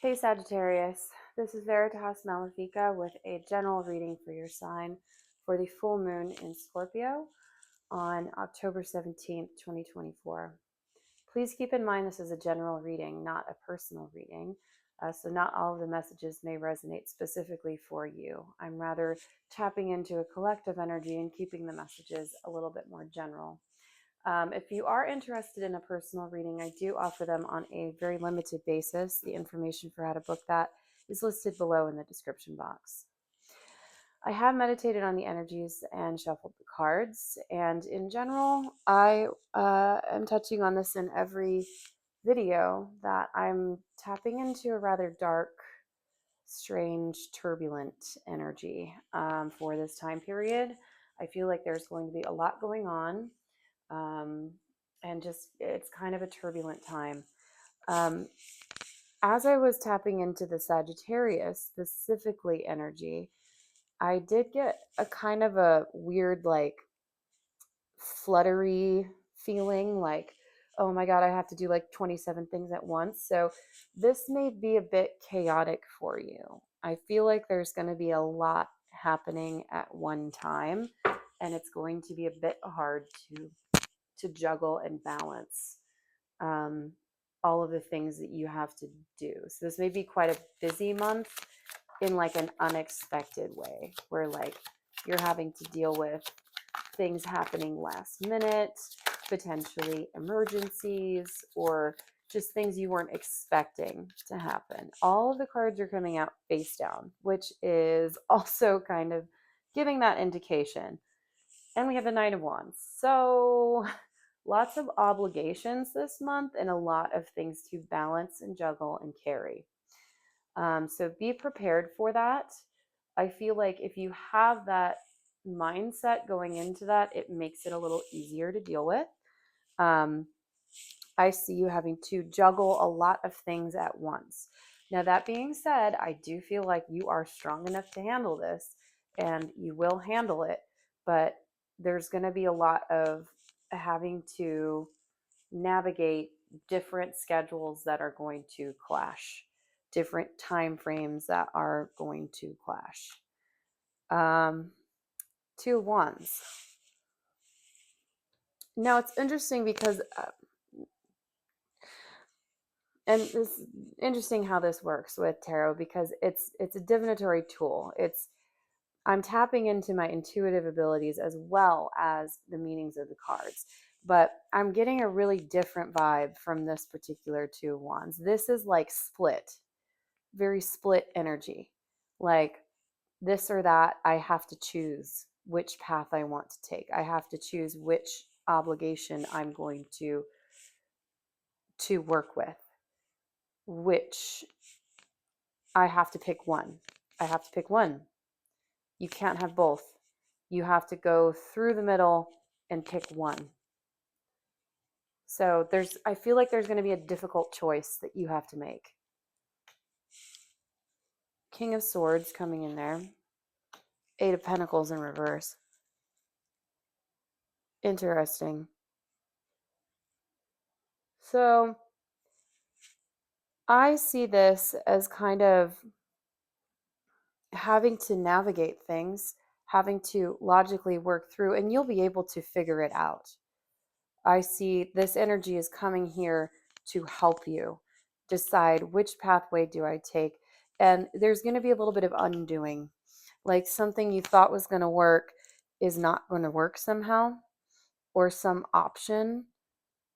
Hey Sagittarius, this is Veritas Malefica with a general reading for your sign for the full moon in Scorpio on October 17th, 2024. Please keep in mind this is a general reading, not a personal reading, so not all of the messages may resonate specifically for you. I'm rather tapping into a collective energy and keeping the messages a little bit more general. If you are interested in a personal reading, I do offer them on a very limited basis. The information for how to book that is listed below in the description box. I have meditated on the energies and shuffled the cards, and in general, I am touching on this in every video that I'm tapping into a rather dark, strange, turbulent energy for this time period. I feel like there's going to be a lot going on. And just it's kind of a turbulent time. As I was tapping into the Sagittarius, specifically energy, I did get a kind of a weird, like, fluttery feeling, like, oh my God, I have to do like 27 things at once. So this may be a bit chaotic for you. I feel like there's going to be a lot happening at one time, and it's going to be a bit hard to juggle and balance all of the things that you have to do. So this may be quite a busy month in like an unexpected way, where like you're having to deal with things happening last minute, potentially emergencies, or just things you weren't expecting to happen. All of the cards are coming out face down, which is also kind of giving that indication. And we have the Knight of Wands. So lots of obligations this month and a lot of things to balance and juggle and carry. So be prepared for that. I feel like if you have that mindset going into that, it makes it a little easier to deal with. I see you having to juggle a lot of things at once. Now, that being said, I do feel like you are strong enough to handle this and you will handle it, but there's going to be a lot of having to navigate different schedules that are going to clash, different time frames that are going to clash. Two of Wands. Now it's interesting because, and this is interesting how this works with tarot, because it's a divinatory tool. I'm tapping into my intuitive abilities as well as the meanings of the cards. But I'm getting a really different vibe from this particular Two of Wands. This is like split, very split energy. Like this or that, I have to choose which path I want to take. I have to choose which obligation I'm going to work with, which I have to pick one. I have to pick one. You can't have both. You have to go through the middle and pick one. So I feel like there's going to be a difficult choice that you have to make. King of Swords coming in there. Eight of Pentacles in reverse. Interesting. So I see this as kind of having to navigate things, having to logically work through, and you'll be able to figure it out. I see this energy is coming here to help you decide which pathway do I take. And there's going to be a little bit of undoing. Like something you thought was going to work is not going to work somehow, or some option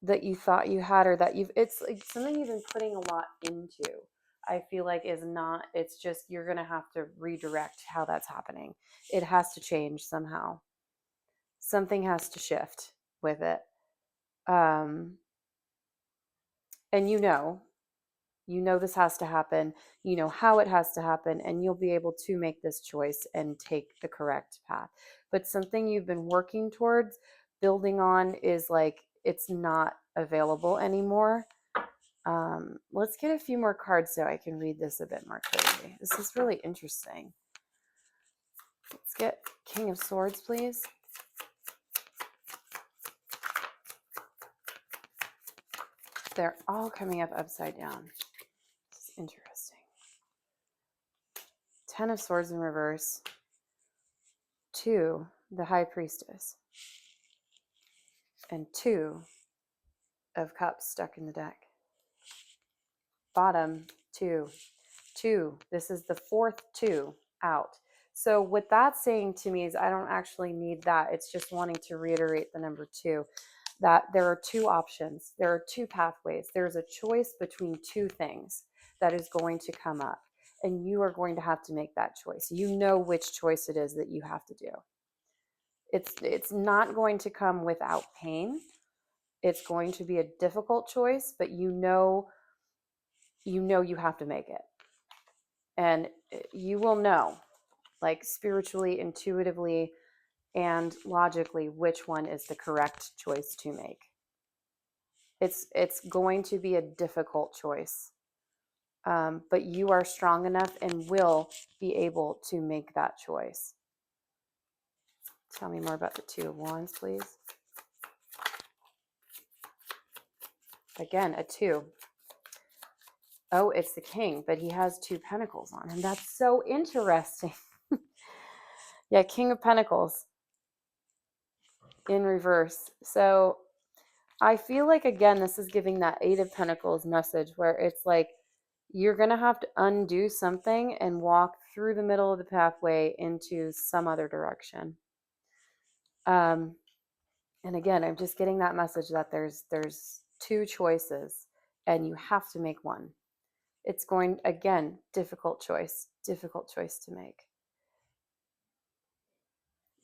that you thought you had, or that it's like something you've been putting a lot into. I feel like is not, it's just you're going to have to redirect how that's happening. It has to change somehow. Something has to shift with it. And you know this has to happen. You know how it has to happen, and you'll be able to make this choice and take the correct path. But something you've been working towards, building on, is like it's not available anymore. Let's get a few more cards so I can read this a bit more clearly. This is really interesting. Let's get King of Swords, please. They're all coming up upside down. This is Interesting. 10 of Swords in reverse. 2, the High Priestess. And 2 of Cups stuck in the deck. Bottom, 2. 2. This is the 4th 2 out. So what that's saying to me is I don't actually need that. It's just wanting to reiterate the number 2. That there are 2 options. There are 2 pathways. There's a choice between 2 things that is going to come up. And you are going to have to make that choice. You know which choice it is that you have to do. It's not going to come without pain. It's going to be a difficult choice, but you know you have to make it. And you will know, like spiritually, intuitively, and logically, which one is the correct choice to make. It's going to be a difficult choice, but you are strong enough and will be able to make that choice. Tell me more about the 2 of Wands, please. Again, a 2. Oh, it's the King, but he has 2 pentacles on him. That's so interesting. Yeah, King of Pentacles in reverse. So I feel like, again, this is giving that 8 of Pentacles message where it's like you're going to have to undo something and walk through the middle of the pathway into some other direction. And again, I'm just getting that message that there's 2 choices and you have to make one. It's going, again, difficult choice to make.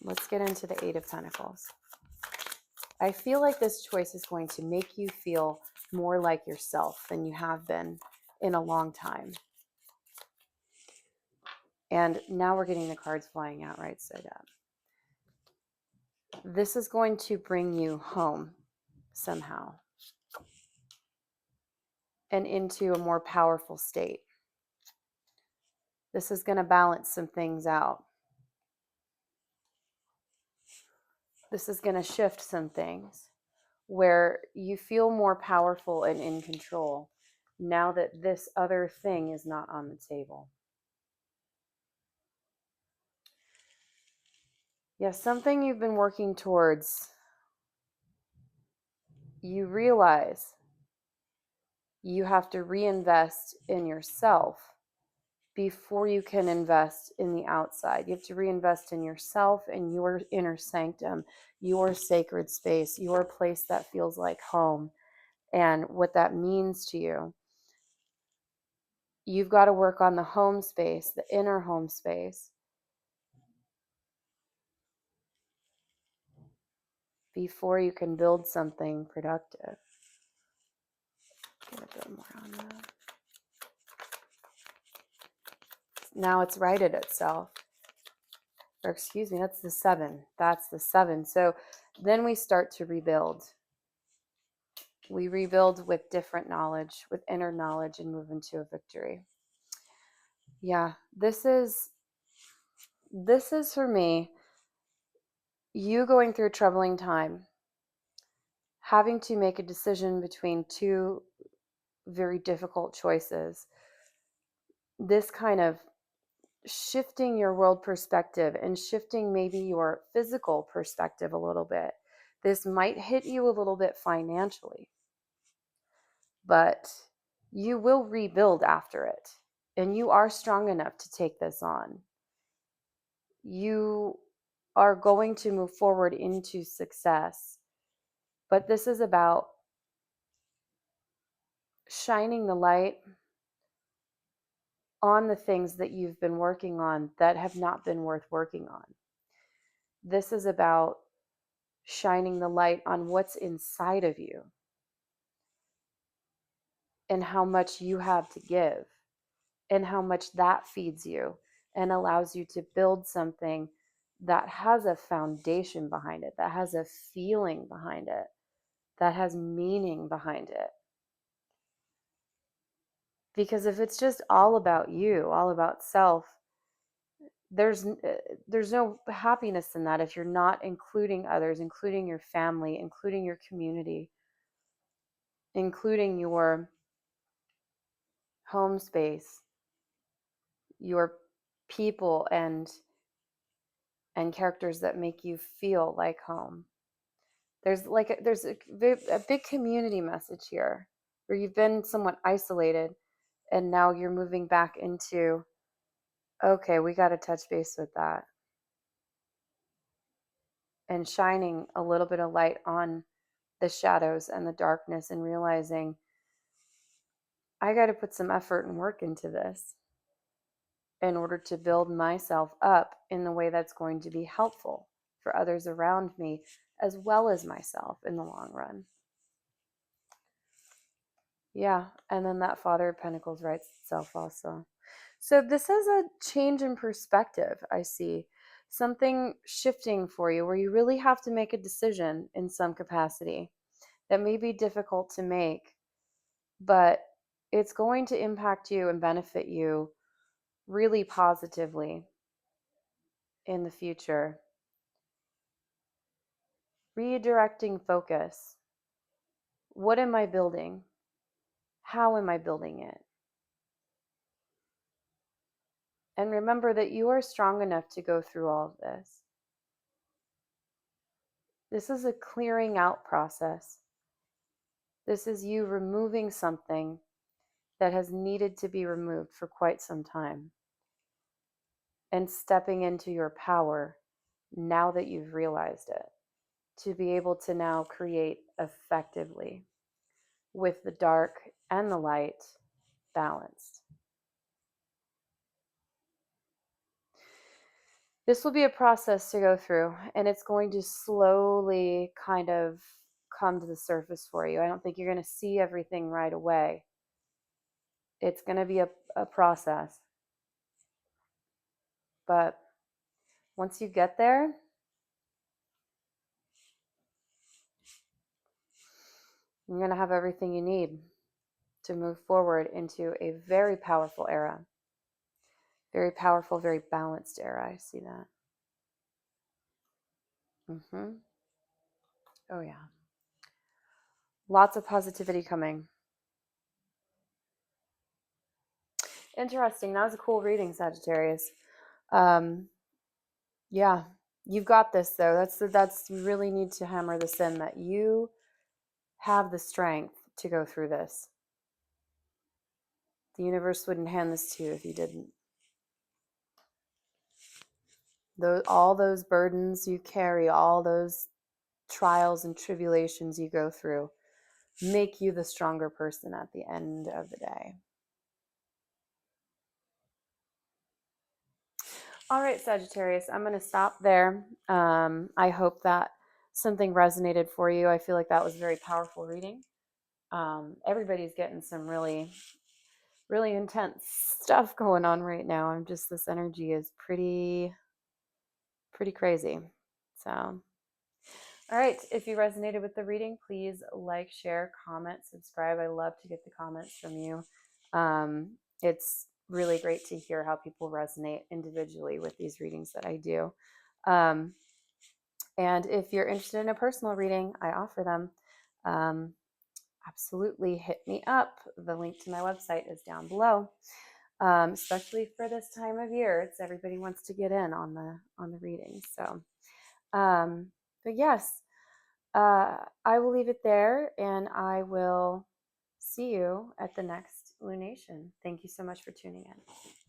Let's get into the 8 of Pentacles. I feel like this choice is going to make you feel more like yourself than you have been in a long time. And now we're getting the cards flying out right side up. This is going to bring you home somehow and into a more powerful state. This is going to balance some things out. This is going to shift some things where you feel more powerful and in control now that this other thing is not on the table. Yes, something you've been working towards, you realize you have to reinvest in yourself before you can invest in the outside. You have to reinvest in yourself and your inner sanctum, your sacred space, your place that feels like home, and what that means to you. You've got to work on the home space, the inner home space, before you can build something productive. Get a bit more on that. Now it's righted itself. Or excuse me, that's the 7. That's the 7. So then we start to rebuild. We rebuild with different knowledge, with inner knowledge, and move into a victory. Yeah, this is for me, you going through a troubling time, having to make a decision between 2 very difficult choices. This kind of shifting your world perspective and shifting maybe your physical perspective a little bit. This might hit you a little bit financially, but you will rebuild after it. And you are strong enough to take this on. You are going to move forward into success. But this is about shining the light on the things that you've been working on that have not been worth working on. This is about shining the light on what's inside of you and how much you have to give and how much that feeds you and allows you to build something that has a foundation behind it, that has a feeling behind it, that has meaning behind it. Because if it's just all about you, all about self, there's no happiness in that if you're not including others, including your family, including your community, including your home space, your people and characters that make you feel like home. There's a big community message here where you've been somewhat isolated and now you're moving back into, okay, we got to touch base with that, and shining a little bit of light on the shadows and the darkness and realizing I got to put some effort and work into this in order to build myself up in the way that's going to be helpful for others around me as well as myself in the long run. Yeah, and then that Father of Pentacles writes itself also. So this is a change in perspective, I see. Something shifting for you where you really have to make a decision in some capacity that may be difficult to make, but it's going to impact you and benefit you really positively in the future. Redirecting focus. What am I building? How am I building it? And remember that you are strong enough to go through all of this. This is a clearing out process. This is you removing something that has needed to be removed for quite some time and stepping into your power now that you've realized it, to be able to now create effectively with the dark and the light balanced. This will be a process to go through, and it's going to slowly kind of come to the surface for you. I don't think you're going to see everything right away. It's going to be a process. But once you get there, you're going to have everything you need to move forward into a very powerful era. Very powerful, very balanced era. I see that. Oh, yeah. Lots of positivity coming. Interesting. That was a cool reading, Sagittarius. Yeah, you've got this though. That's you really need to hammer this in, that you have the strength to go through this. The universe wouldn't hand this to you if you didn't. All those burdens you carry, all those trials and tribulations you go through, make you the stronger person at the end of the day. All right, Sagittarius, I'm going to stop there. I hope that something resonated for you. I feel like that was a very powerful reading. Everybody's getting some really, really intense stuff going on right now. This energy is pretty crazy. So, all right. If you resonated with the reading, please like, share, comment, subscribe. I love to get the comments from you. It's really great to hear how people resonate individually with these readings that I do. And if you're interested in a personal reading, I offer them. Absolutely hit me up. The link to my website is down below. Especially for this time of year, everybody wants to get in on the readings. So, but yes, I will leave it there, and I will see you at the next lunation. Thank you so much for tuning in.